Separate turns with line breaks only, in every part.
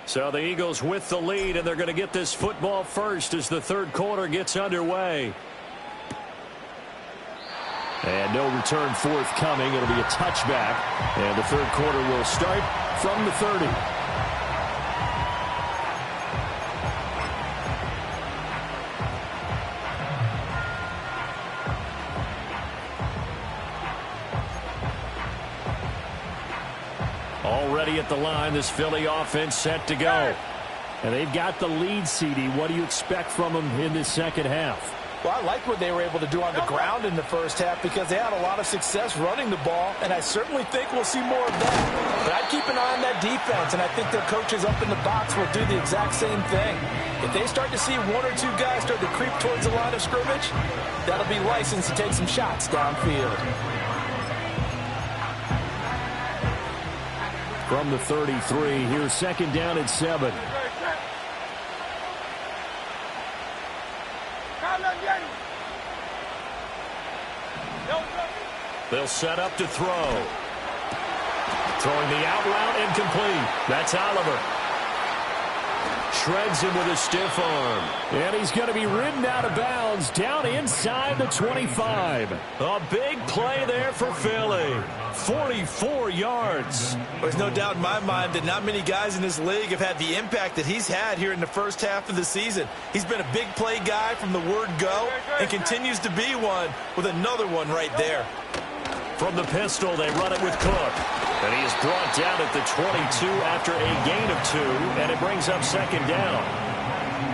So the Eagles with the lead, and they're going to get this football first as the third quarter gets underway. And no return forthcoming. It'll be a touchback. And the third quarter will start from the 30. Already at the line, this Philly offense set to go. And they've got the lead, CD. What do you expect from them in this second half?
Well, I like what they were able to do on the ground in the first half because they had a lot of success running the ball, and I certainly think we'll see more of that. But I'd keep an eye on that defense, and I think their coaches up in the box will do the exact same thing. If they start to see one or two guys start to creep towards the line of scrimmage, that'll be license to take some shots downfield.
From the 33, here's second down and 7. They'll set up to throw. Throwing the out route, incomplete. That's Oliver. Shreds him with a stiff arm. And he's going to be ridden out of bounds down inside the 25. A big play there for Philly. 44 yards.
There's no doubt in my mind that not many guys in this league have had the impact that he's had here in the first half of the season. He's been a big play guy from the word go and continues to be one with another one right there.
From the pistol, they run it with Cook. And he is brought down at the 22 after a gain of 2, and it brings up second down.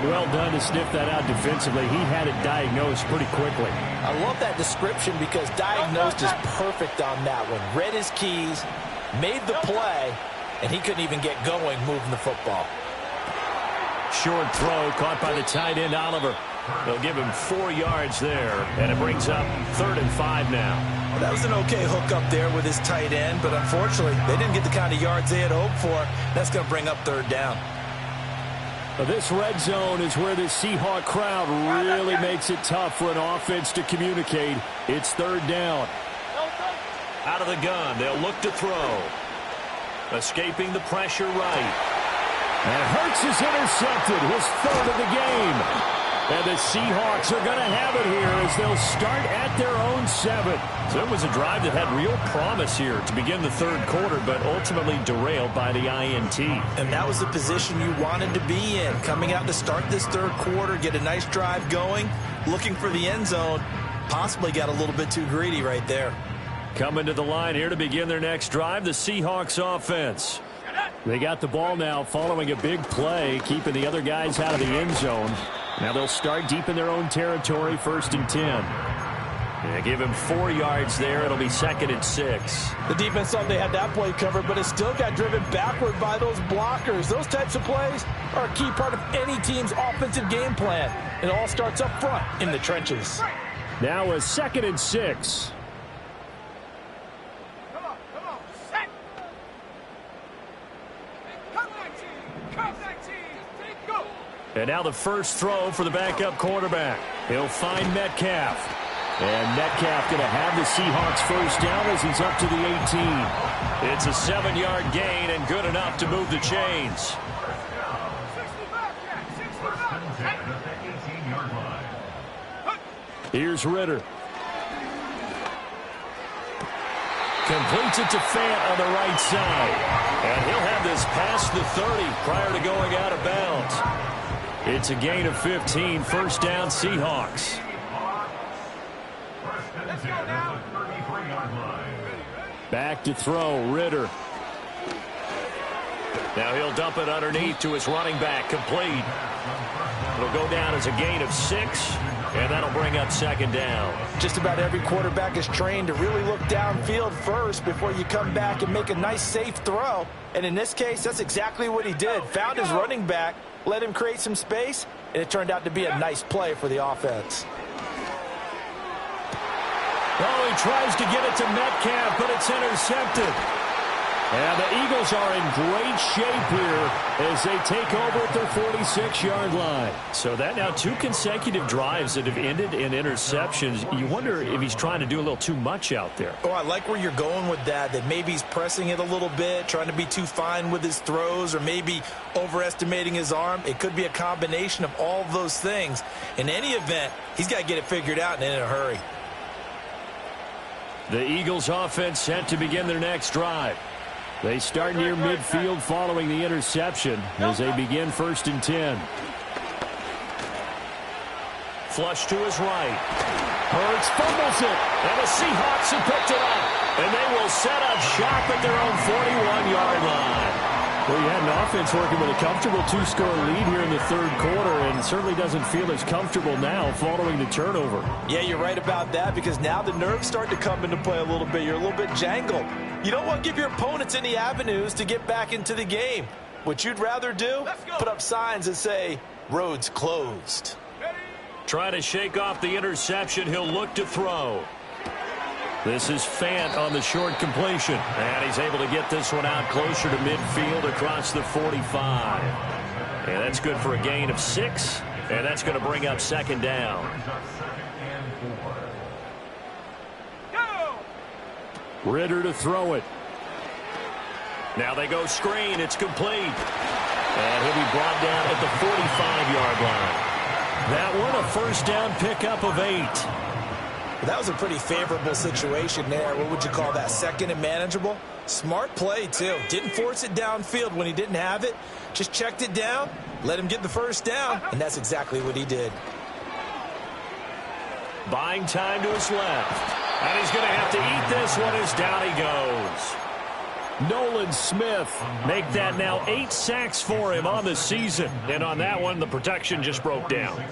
Well done to sniff that out defensively. He had it diagnosed pretty quickly.
I love that description because diagnosed is perfect on that one. Read his keys, made the play, and he couldn't even get going moving the football.
Short throw caught by the tight end, Oliver. They'll give him 4 yards there, and it brings up 3rd and 5 now.
Well, that was an okay hook up there with his tight end, but unfortunately, they didn't get the kind of yards they had hoped for. That's going to bring up 3rd down.
This red zone is where the Seahawk crowd really makes it tough for an offense to communicate. It's 3rd down. Out of the gun, they'll look to throw. Escaping the pressure right. And Hurts is intercepted, his 3rd of the game. And the Seahawks are going to have it here as they'll start at their own 7. So it was a drive that had real promise here to begin the third quarter, but ultimately derailed by the INT.
And that was the position you wanted to be in. Coming out to start this third quarter, get a nice drive going, looking for the end zone. Possibly got a little bit too greedy right there.
Coming to the line here to begin their next drive, the Seahawks offense. They got the ball now following a big play, keeping the other guys out of the end zone. Now they'll start deep in their own territory, 1st and 10. They give him 4 yards there. It'll be 2nd and 6.
The defense thought they had that play covered, but it still got driven backward by those blockers. Those types of plays are a key part of any team's offensive game plan. It all starts up front in the trenches.
Now a 2nd and 6. And now the first throw for the backup quarterback. He'll find Metcalf. And Metcalf going to have the Seahawks first down as he's up to the 18. It's a 7-yard gain and good enough to move the chains. Here's Ritter. Completes it to Fant on the right side. And he'll have this past the 30 prior to going out of bounds. It's a gain of 15, first down Seahawks. Back to throw, Ritter. Now he'll dump it underneath to his running back, complete. It'll go down as a gain of 6, and that'll bring up 2nd down.
Just about every quarterback is trained to really look downfield first before you come back and make a nice, safe throw. And in this case, that's exactly what he did. Found his running back, let him create some space, and it turned out to be a nice play for the offense.
Oh, he tries to get it to Metcalf, but it's intercepted. And the Eagles are in great shape here as they take over at their 46-yard line. So that now 2 consecutive drives that have ended in interceptions. You wonder if he's trying to do a little too much out there.
Oh, I like where you're going with that maybe he's pressing it a little bit, trying to be too fine with his throws, or maybe overestimating his arm. It could be a combination of all of those things. In any event, he's got to get it figured out and in a hurry.
The Eagles offense set to begin their next drive. They start near midfield following the interception as they begin 1st and 10. Flush to his right. Hurts fumbles it. And the Seahawks have picked it up. And they will set up shop at their own 41-yard line. Well, you had an offense working with a comfortable 2-score lead here in the 3rd quarter, and certainly doesn't feel as comfortable now following the turnover.
Yeah, you're right about that, because now the nerves start to come into play a little bit. You're a little bit jangled. You don't want to give your opponents any avenues to get back into the game. What you'd rather do, put up signs that say, roads closed.
Trying to shake off the interception. He'll look to throw. This is Fant on the short completion. And he's able to get this one out closer to midfield across the 45. And that's good for a gain of 6. And that's going to bring up 2nd down. Ritter to throw it. Now they go screen. It's complete. And he'll be brought down at the 45-yard line. That one, a 1st down pickup of 8.
That was a pretty favorable situation there. What would you call that? 2nd and manageable? Smart play, too. Didn't force it downfield when he didn't have it. Just checked it down, let him get the 1st down, and that's exactly what he did.
Buying time to his left. And he's going to have to eat this one as down he goes. Nolan Smith make that now 8 sacks for him on the season. And on that one, the protection just broke down.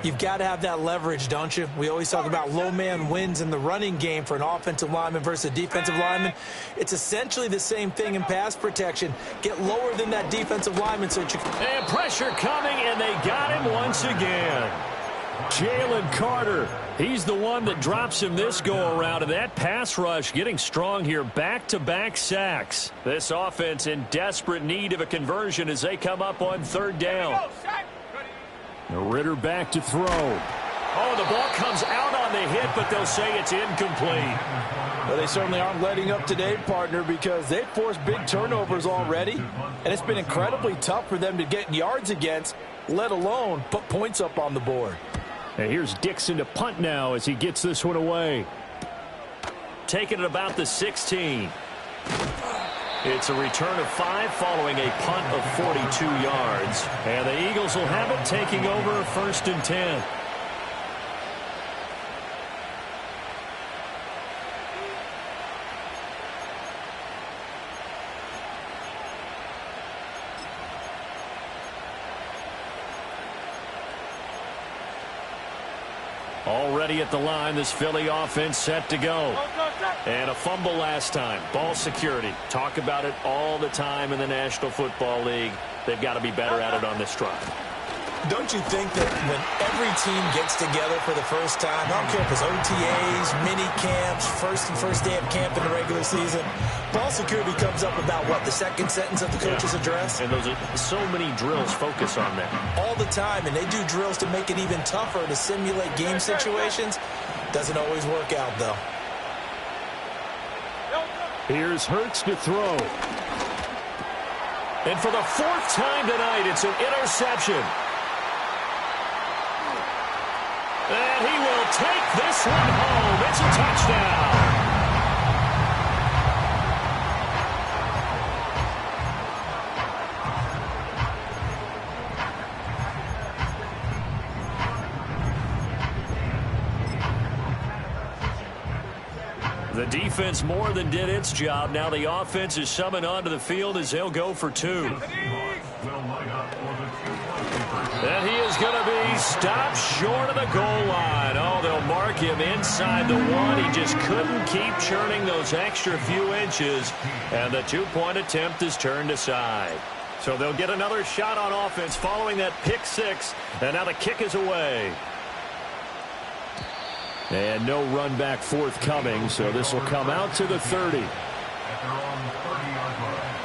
You've got to have that leverage, don't you? We always talk about low man wins in the running game for an offensive lineman versus a defensive lineman. It's essentially the same thing in pass protection. Get lower than that defensive lineman so that you can...
And pressure coming, and they got him once again. Jalen Carter, he's the one that drops him this go-around, and that pass rush getting strong here. Back-to-back sacks. This offense in desperate need of a conversion as they come up on 3rd down. Ritter back to throw. Oh, the ball comes out on the hit, but they'll say it's incomplete.
Well, they certainly aren't letting up today, partner, because they've forced big turnovers already, and it's been incredibly tough for them to get yards against, let alone put points up on the board.
And here's Dixon to punt now as he gets this one away. Taking it about the 16. It's a return of 5 following a punt of 42 yards. And the Eagles will have it taking over 1st and 10. Already at the line, this Philly offense set to go. And a fumble last time. Ball security. Talk about it all the time in the National Football League. They've got to be better at it on this drive.
Don't you think that when every team gets together for the first time, I don't care if it's OTAs, mini camps, first day of camp in the regular season, ball security comes up about what, the 2nd sentence of the coach's address?
And those are so many drills focus on that.
All the time, and they do drills to make it even tougher to simulate game situations. Doesn't always work out, though.
Here's Hurts to throw. And for the 4th time tonight, it's an interception. And he will take this one home. It's a touchdown. The defense more than did its job. Now the offense is summoned onto the field as they'll go for 2. And he is going to be stopped short of the goal line. Oh, they'll mark him inside the 1. He just couldn't keep churning those extra few inches. And the 2-point attempt is turned aside. So they'll get another shot on offense following that pick 6. And now the kick is away. And no run back forthcoming, so this will come out to the 30.
at their own 30-yard line.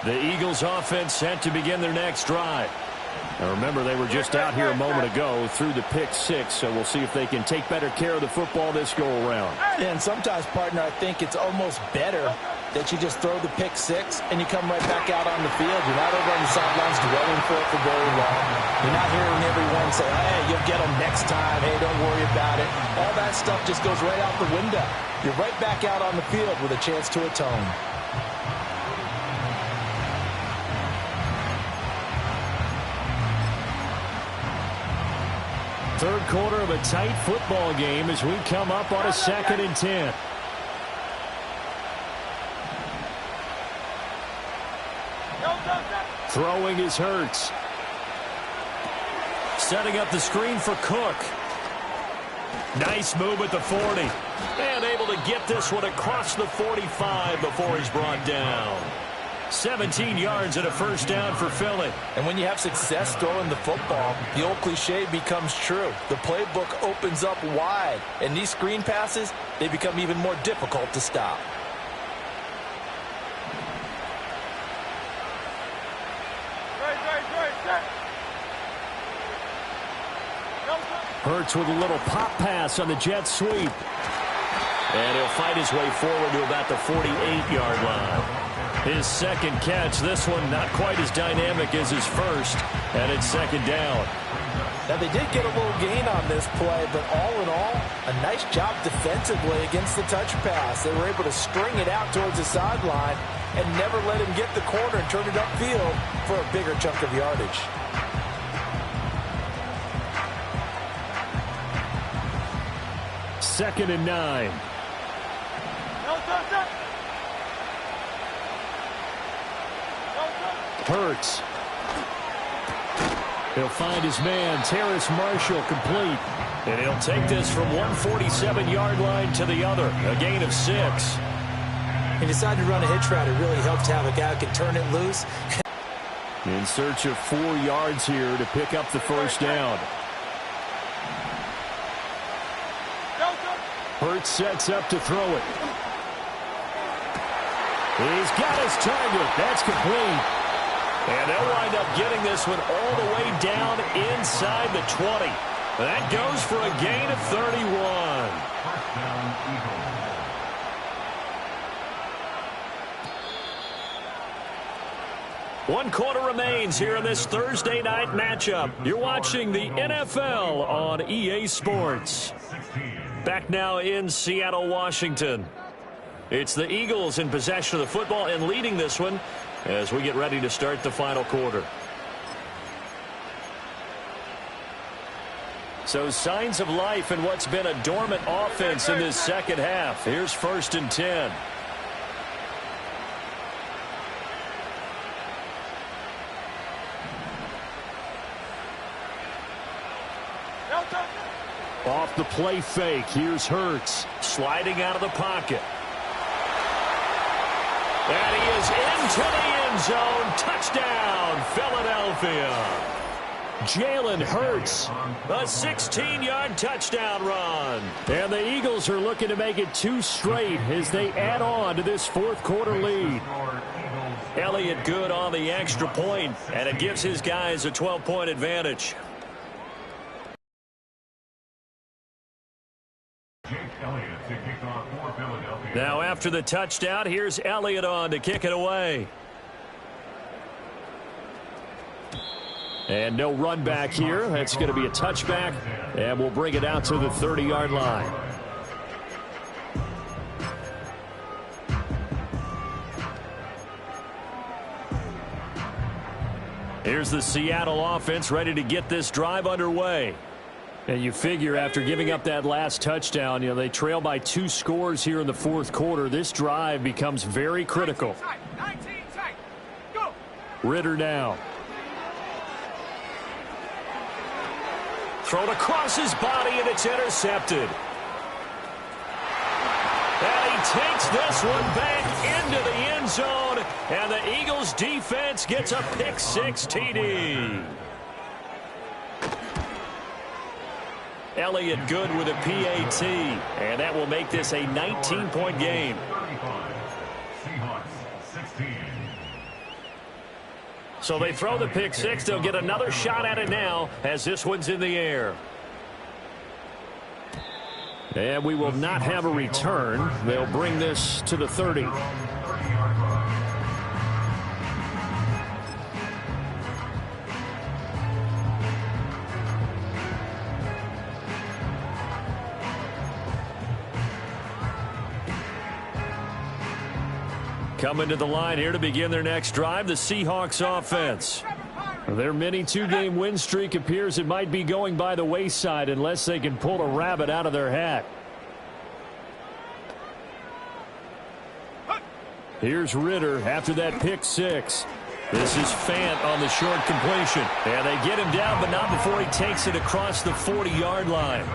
The Eagles offense set to begin their next drive. Now remember, they were just out here a moment ago through the pick six, so we'll see if they can take better care of the football this go-around.
And sometimes, partner, I think it's almost better that you just throw the pick six and you come right back out on the field. You're not over on the sidelines dwelling for it for very long. You're not hearing everyone say, hey, you'll get them next time. Hey, don't worry about it. All that stuff just goes right out the window. You're right back out on the field with a chance to atone.
Third quarter of a tight football game as we come up on a 2nd and 10. Throwing is Hurts. Setting up the screen for Cook. Nice move at the 40. And able to get this one across the 45 before he's brought down. 17 yards and a first down for Philly.
And when you have success throwing the football, the old cliche becomes true. The playbook opens up wide. And these screen passes, they become even more difficult to stop.
Hurts with a little pop pass on the jet sweep. And he'll fight his way forward to about the 48-yard line. His second catch, this one not quite as dynamic as his first, and it's 2nd down.
Now, they did get a little gain on this play, but all in all, a nice job defensively against the touch pass. They were able to string it out towards the sideline and never let him get the corner and turn it upfield for a bigger chunk of yardage.
Second and 9. Hurts. He'll find his man, Terrace Marshall, complete. And he'll take this from 147-yard line to the other. A gain of 6.
He decided to run a hitch route. It really helped to have a guy who can turn it loose.
In search of 4 yards here to pick up the first down. Hurts sets up to throw it. He's got his target. That's complete. And they'll wind up getting this one all the way down inside the 20. That goes for a gain of 31.
First down, Eagles.
One quarter remains here in this Thursday night matchup. You're watching the NFL on EA Sports. Back now in Seattle, Washington. It's the Eagles in possession of the football and leading this one as we get ready to start the final quarter. So signs of life in what's been a dormant offense in this second half. Here's 1st and 10. Off the play fake, here's Hurts. Sliding out of the pocket. And he is into the end zone. Touchdown, Philadelphia. Jalen Hurts, a 16-yard touchdown run. And the Eagles are looking to make it 2 straight as they add on to this 4th quarter lead. Elliott good on the extra point, and it gives his guys a 12-point advantage. Now after the touchdown, here's Elliott on to kick it away. And no run back here. That's going to be a touchback, and we'll bring it out to the 30-yard line. Here's the Seattle offense ready to get this drive underway. And you figure after giving up that last touchdown, they trail by 2 scores here in the 4th quarter. This drive becomes very critical. Ritter now. Thrown across his body, and it's intercepted. And he takes this one back into the end zone, and the Eagles defense gets a pick-6 TD. Elliott good with a PAT, and that will make this a 19-point game.
Seahawks 16.
So they throw the pick-6. They'll get another shot at it now as this one's in the air. And we will not have a return. They'll bring this to the 30. Coming to the line here to begin their next drive, the Seahawks offense. Their mini two-game win streak appears it might be going by the wayside unless they can pull a rabbit out of their hat. Here's Ritter after that pick-6. This is Fant on the short completion. And they get him down, but not before he takes it across the 40-yard line.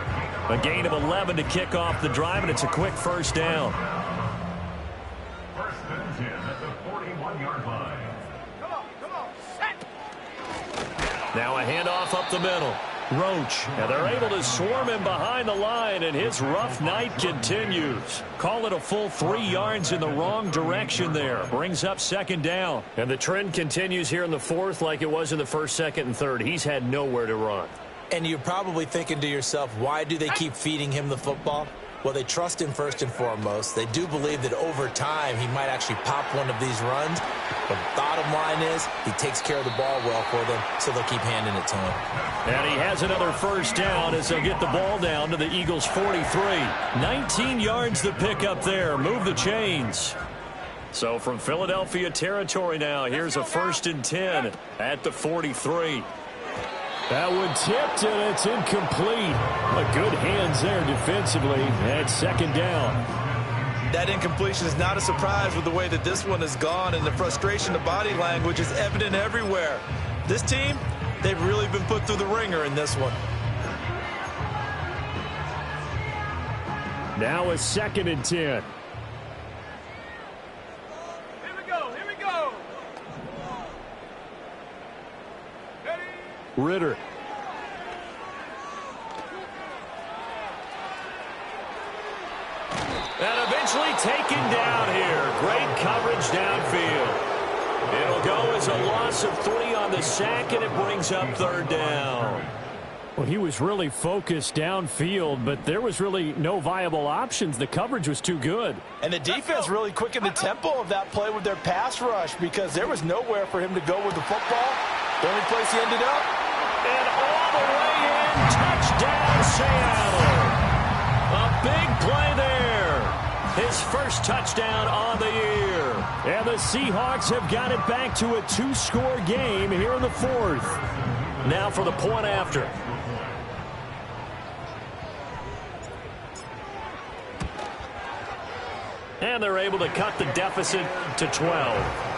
A gain of 11 to kick off the drive, and it's a quick first down.
First and 10 at the 41-yard line.
Now a handoff up the middle. Roach, and they're able to swarm him behind the line, and his rough night continues. Call it a full 3 yards in the wrong direction there. Brings up second down. And the trend continues here in the fourth like it was in the first, second, and third. He's had nowhere to run.
And you're probably thinking to yourself, why do they keep feeding him the football? Well, they trust him first and foremost. They do believe that over time he might actually pop one of these runs. But bottom line is he takes care of the ball well for them, so they'll keep handing it to him.
And he has another first down as they'll get the ball down to the Eagles' 43. 19 yards the pick up there. Move the chains. So from Philadelphia territory now, here's a 1st and 10 at the 43. That one tipped, and it's incomplete. But good hands there defensively at second down.
That incompletion is not a surprise with the way that this one has gone, and the frustration, the body language is evident everywhere. This team, they've really been put through the ringer in this one.
Now a 2nd and 10.
Here we go.
Ritter. And eventually taken down here. Great coverage downfield. It'll go as a loss of 3 on the sack, and it brings up 3rd down. Well, he was really focused downfield, but there was really no viable options. The coverage was too good.
And the defense really quickened the tempo of that play with their pass rush because there was nowhere for him to go with the football. The only place he ended up.
And all the way in, touchdown Seattle. A big play there. His first touchdown on the year. And the Seahawks have got it back to a 2-score game here in the 4th. Now for the point after. And they're able to cut the deficit to 12.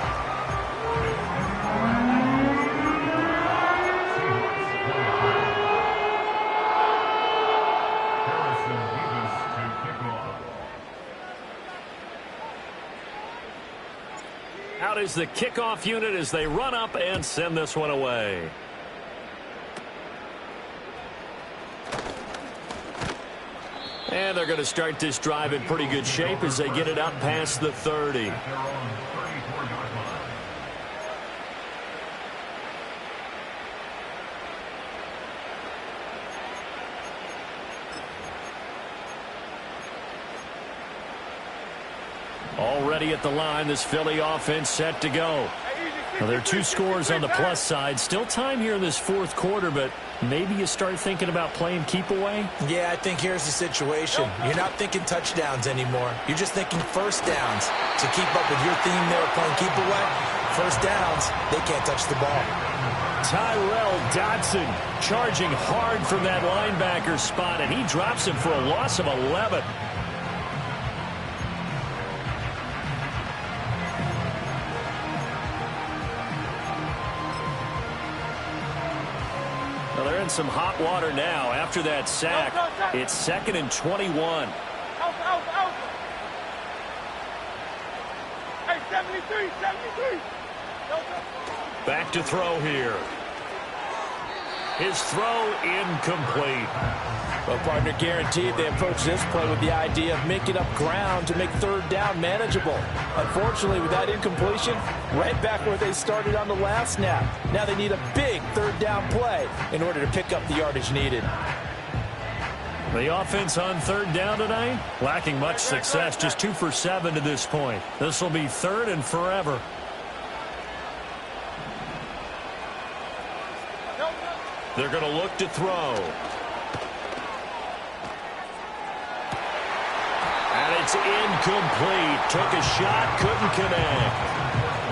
Out is the kickoff unit as they run up and send this one away. And they're going to start this drive in pretty good shape as they get it up past the 30. Already at the line, this Philly offense set to go. Now, there are 2 scores on the plus side. Still time here in this 4th quarter, but maybe you start thinking about playing keep away?
Yeah, I think here's the situation. You're not thinking touchdowns anymore. You're just thinking first downs. To keep up with your theme there of playing keep away, first downs, they can't touch the ball.
Tyrell Dodson charging hard from that linebacker spot, and he drops him for a loss of 11. Well, they're in some hot water now. After that sack, it's 2nd and 21.
Hey, 73.
Back to throw here. His throw incomplete.
Well, partner, guaranteed they approach this play with the idea of making up ground to make 3rd down manageable. Unfortunately, with that incompletion, right back where they started on the last snap. Now they need a big 3rd down play in order to pick up the yardage needed.
The offense on 3rd down tonight, lacking much success, just 2 for 7 to this point. This will be 3rd and forever. They're going to look to throw. And it's incomplete. Took a shot, couldn't connect.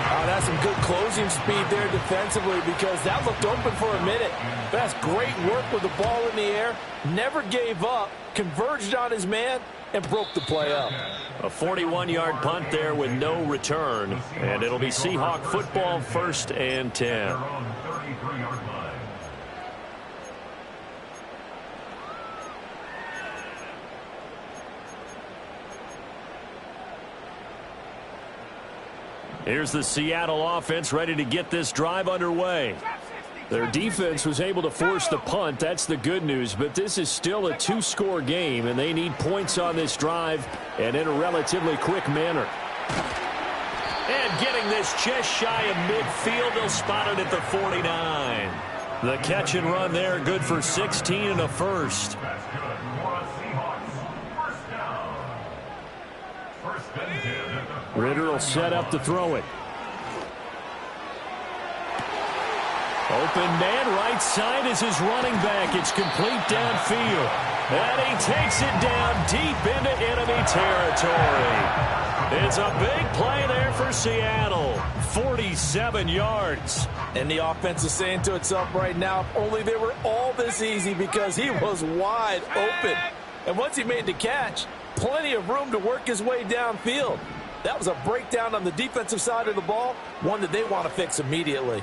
Oh, that's some good closing speed there defensively because that looked open for a minute. That's great work with the ball in the air. Never gave up, converged on his man, and broke the play up.
A 41-yard punt there with no return. And it'll be Seahawk football, 1st and 10. Here's the Seattle offense ready to get this drive underway. Their defense was able to force the punt. That's the good news. But this is still a 2-score game, and they need points on this drive and in a relatively quick manner. And getting this just shy of midfield, they'll spot it at the 49. The catch and run there, good for 16 and a first. Ritter will set up to throw it. Open man, right side is his running back. It's complete downfield. And he takes it down deep into enemy territory. It's a big play there for Seattle. 47 yards.
And the offense is saying to itself right now, if only they were all this easy because he was wide open. And once he made the catch, plenty of room to work his way downfield. That was a breakdown on the defensive side of the ball, one that they want to fix immediately.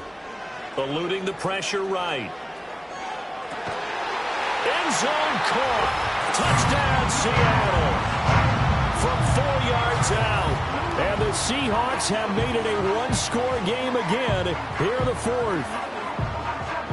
Eluding the pressure right. End zone caught. Touchdown, Seattle. From 4 yards out. And the Seahawks have made it a 1-score game again here in the 4th.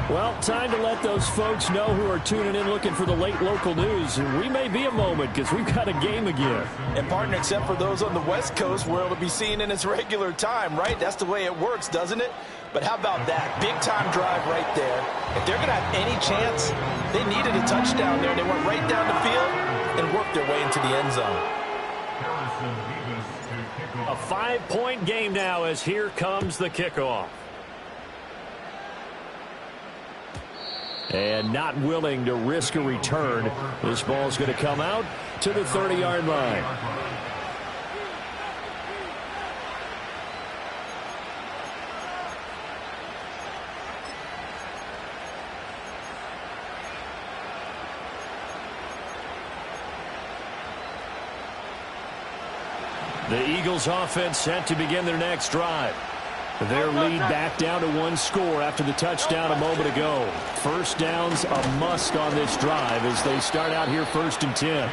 Well, time to let those folks know who are tuning in looking for the late local news. We may be a moment because we've got a game again.
And, partner, except for those on the West Coast where it'll be seen in its regular time, right? That's the way it works, doesn't it? But how about that? Big-time drive right there. If they're going to have any chance, they needed a touchdown there. They went right down the field and worked their way into the end zone.
A 5-point game now as here comes the kickoff. And not willing to risk a return. This ball's going to come out to the 30-yard line. The Eagles offense set to begin their next drive. Their lead back down to 1 score after the touchdown a moment ago. First down's a must on this drive as they start out here 1st and 10.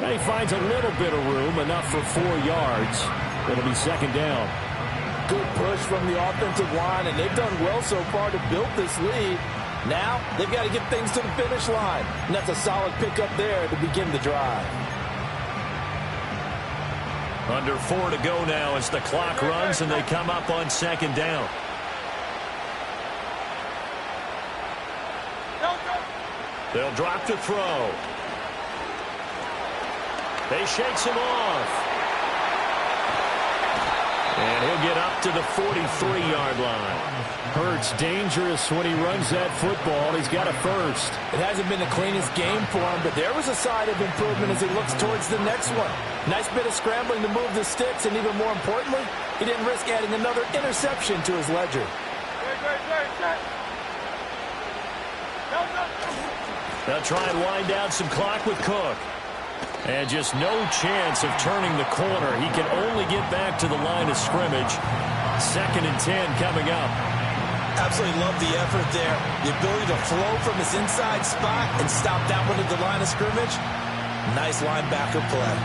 And he finds a little bit of room, enough for 4 yards. It'll be 2nd down.
Good push from the offensive line, and they've done well so far to build this lead. Now they've got to get things to the finish line, and that's a solid pickup there to begin the drive.
Under 4 to go now as the clock runs and they come up on 2nd down. They'll drop to throw. They shakes him off. And he'll get up to the 43-yard line. Hurts dangerous when he runs that football. He's got a first.
It hasn't been the cleanest game for him, but there was a sign of improvement as he looks towards the next one. Nice bit of scrambling to move the sticks, and even more importantly, he didn't risk adding another interception to his ledger.
They'll try and wind down some clock with Cook. And just no chance of turning the corner. He can only get back to the line of scrimmage. 2nd and 10 coming up.
Absolutely love the effort there. The ability to flow from his inside spot and stop that one at the line of scrimmage. Nice linebacker play.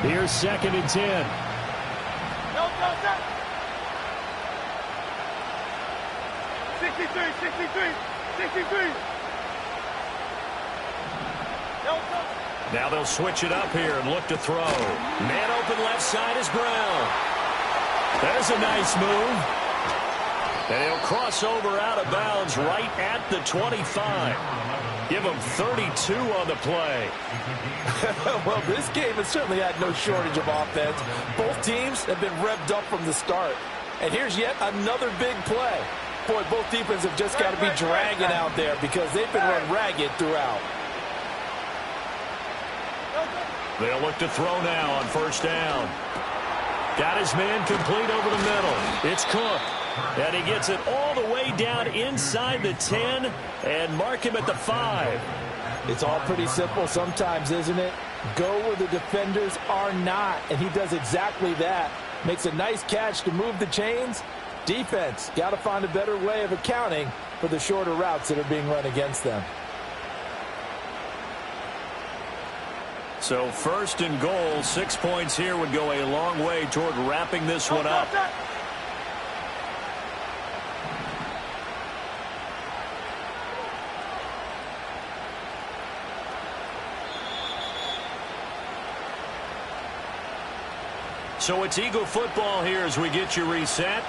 Here's 2nd and 10.
No. 63.
Now they'll switch it up here and look to throw. Man open left side is Brown. There's a nice move. And he'll cross over out of bounds right at the 25. Give him 32 on the play.
Well, this game has certainly had no shortage of offense. Both teams have been revved up from the start. And here's yet another big play. Boy, both defenses have just got to be dragging out there because they've been run ragged throughout.
They'll look to throw now on 1st down. Got his man complete over the middle. It's Cook. And he gets it all the way down inside the 10 and mark him at the 5.
It's all pretty simple sometimes, isn't it? Go where the defenders are not, and he does exactly that. Makes a nice catch to move the chains. Defense, got to find a better way of accounting for the shorter routes that are being run against them.
So 1st and goal, 6 points here would go a long way toward wrapping this one up. So it's Eagle football here as we get you reset.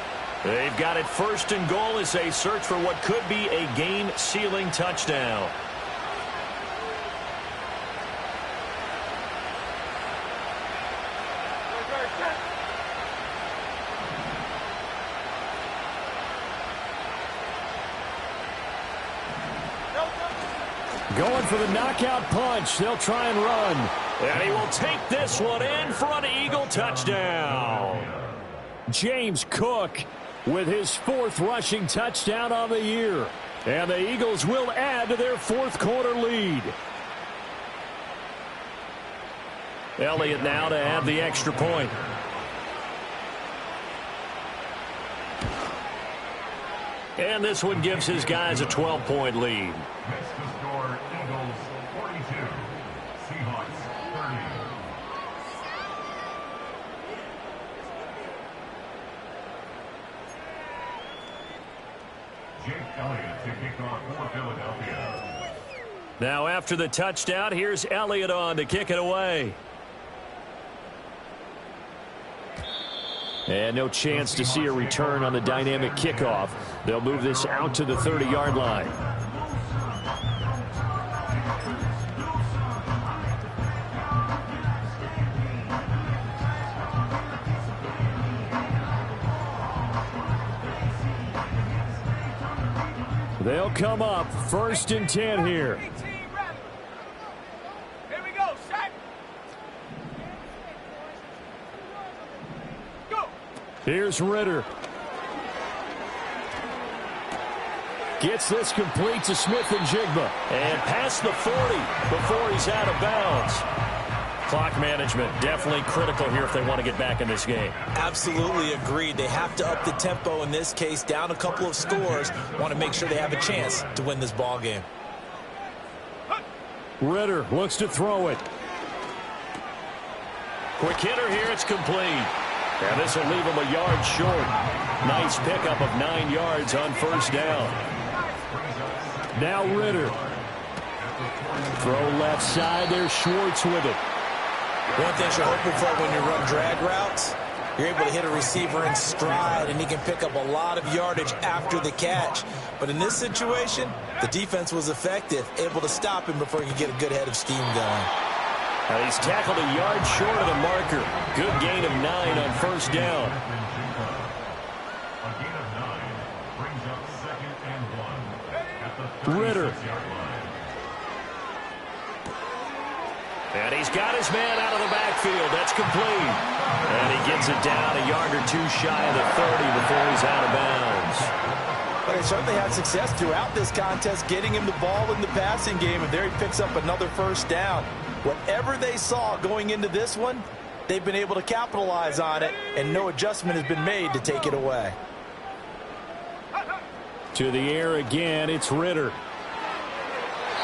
They've got it 1st and goal as they search for what could be a game-sealing touchdown. Going for the knockout punch. They'll try and run. And he will take this one in for an Eagle touchdown. James Cook with his 4th rushing touchdown on the year. And the Eagles will add to their 4th quarter lead. Elliott now to add the extra point. And this one gives his guys a 12-point lead.
Next to score, Eagles 42, Seahawks 30. Jake Elliott to kick off for Philadelphia.
Now after the touchdown, here's Elliott on to kick it away. And no chance to see a return on the dynamic kickoff. They'll move this out to the 30-yard line. They'll come up 1st and 10 here.
Here we go, Shaq. Go.
Here's Ritter. Gets this complete to Smith and Jigba. And past the 40 before he's out of bounds. Clock management definitely critical here if they want to get back in this game.
Absolutely agreed. They have to up the tempo in this case, down a couple of scores. Want to make sure they have a chance to win this ball game.
Ritter looks to throw it. Quick hitter here, it's complete. And this will leave him a yard short. Nice pickup of 9 yards on 1st down. Now Ritter. Throw left side, there's Schwartz with it.
One thing you're hoping for when you run drag routes, you're able to hit a receiver in stride, and he can pick up a lot of yardage after the catch. But in this situation, the defense was effective, able to stop him before he could get a good head of steam going.
Now he's tackled a yard short of the marker. Good gain of 9 on 1st down.
A gain of 9 brings up 2nd and 1 at the 36-yard line.
And he's got his man out of the backfield. That's complete. And he gets it down a yard or 2 shy of the 30 before he's out of bounds.
But they certainly had success throughout this contest, getting him the ball in the passing game, and there he picks up another first down. Whatever they saw going into this one, they've been able to capitalize on it, and no adjustment has been made to take it away.
To the air again, it's Ritter.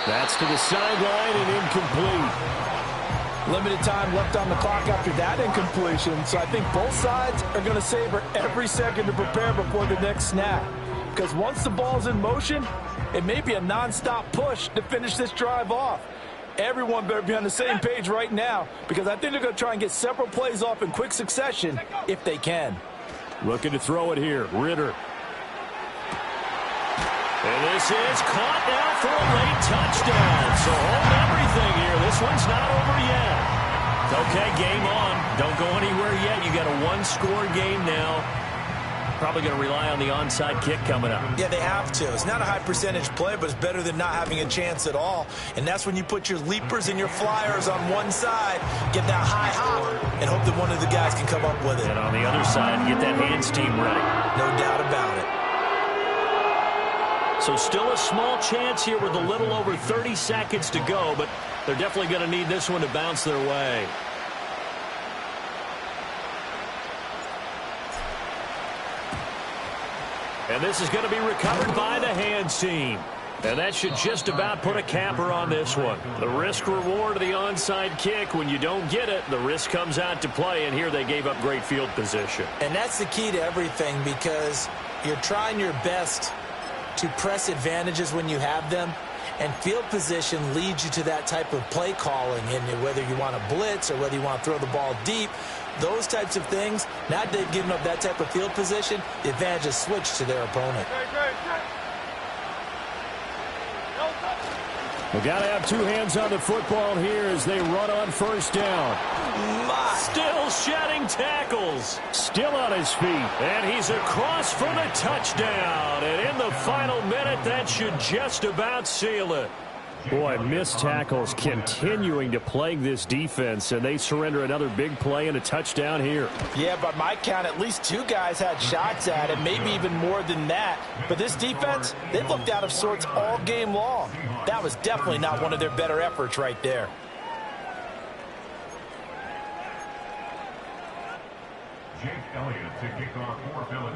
That's to the sideline and incomplete.
Limited time left on the clock after that incompletion, so I think both sides are going to savor every second to prepare before the next snap. Because once the ball's in motion, it may be a nonstop push to finish this drive off. Everyone better be on the same page right now, because I think they're going to try and get several plays off in quick succession if they can.
Looking to throw it here, Ritter. And this is caught now for a late touchdown. So hold everything here. This one's not over yet. Okay, game on. Don't go anywhere yet. You got a one-score game now. Probably going to rely on the onside kick coming up.
Yeah, they have to. It's not a high-percentage play, but it's better than not having a chance at all. And that's when you put your leapers and your flyers on one side, get that high hop, and hope that one of the guys can come up with it.
And on the other side, get that hands team ready.
No doubt about it.
So still a small chance here with a little over 30 seconds to go, but they're definitely going to need this one to bounce their way. And this is going to be recovered by the hands team. And that should just about put a capper on this one. The risk-reward of the onside kick, when you don't get it, the risk comes out to play, and here they gave up great field position.
And that's the key to everything, because you're trying your best to press advantages when you have them, and field position leads you to that type of play calling, and whether you want to blitz or whether you want to throw the ball deep, those types of things. Now that they've given up that type of field position, the advantage is switched to their opponent.
We got to have two hands on the football here as they run on first down. Still shedding tackles. Still on his feet. And he's across for the touchdown. And in the final minute, that should just about seal it. Boy, missed tackles continuing to plague this defense, and they surrender another big play and a touchdown here.
Yeah, by my count, at least two guys had shots at it, maybe even more than that. But this defense, they've looked out of sorts all game long. That was definitely not one of their better efforts right there.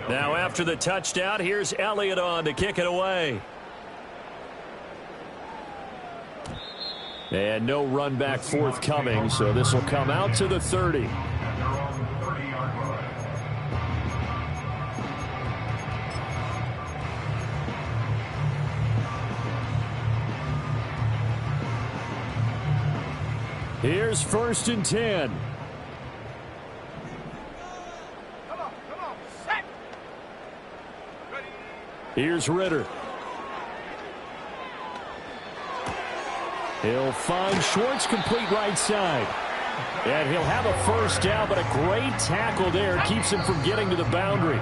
Now after the touchdown, here's Elliott on to kick it away. And no run back forthcoming, so this will come out to the 30. Here's 1st and 10. Here's Ritter. He'll find Schwartz complete right side. And he'll have a first down, but a great tackle there keeps him from getting to the boundary.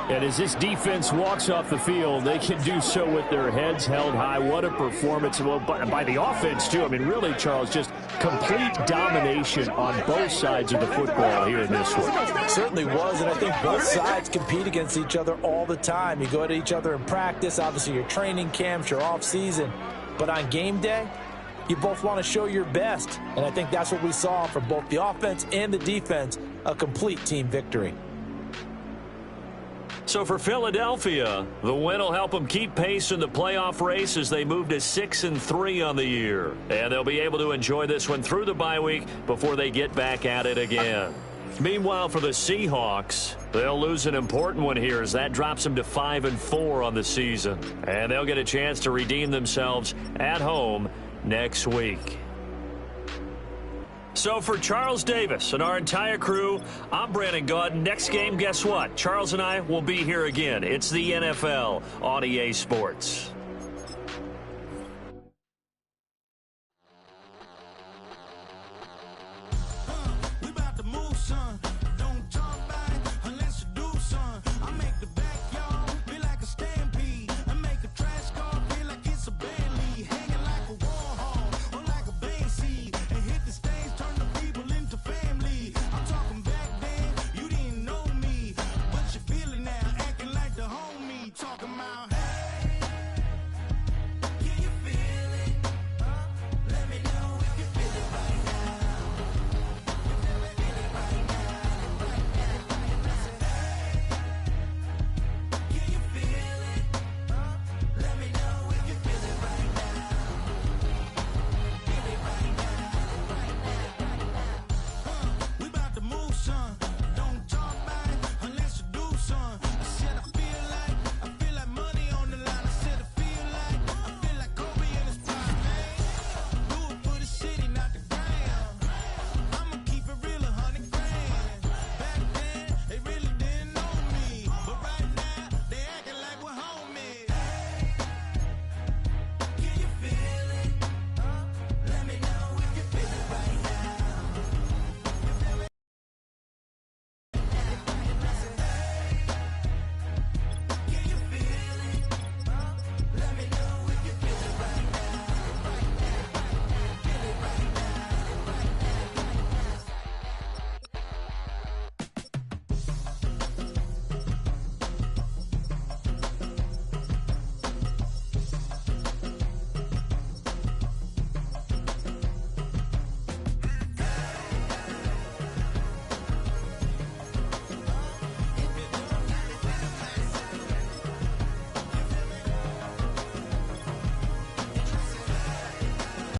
And as this defense walks off the field, they can do so with their heads held high. What a performance by the offense, too. I mean, really, Charles, just complete domination on both sides of the football here in this one.
Certainly was, and I think both sides compete against each other all the time. You go at each other in practice, obviously your training camps, your off-season. But on game day, you both want to show your best. And I think that's what we saw from both the offense and the defense, a complete team victory.
So for Philadelphia, the win will help them keep pace in the playoff race as they move to 6-3 on the year. And they'll be able to enjoy this one through the bye week before they get back at it again. Meanwhile, for the Seahawks, they'll lose an important one here as that drops them to 5-4 on the season. And they'll get a chance to redeem themselves at home next week. So for Charles Davis and our entire crew, I'm Brandon Gaudin. Next game, guess what? Charles and I will be here again. It's the NFL on EA Sports.
We about to move, son.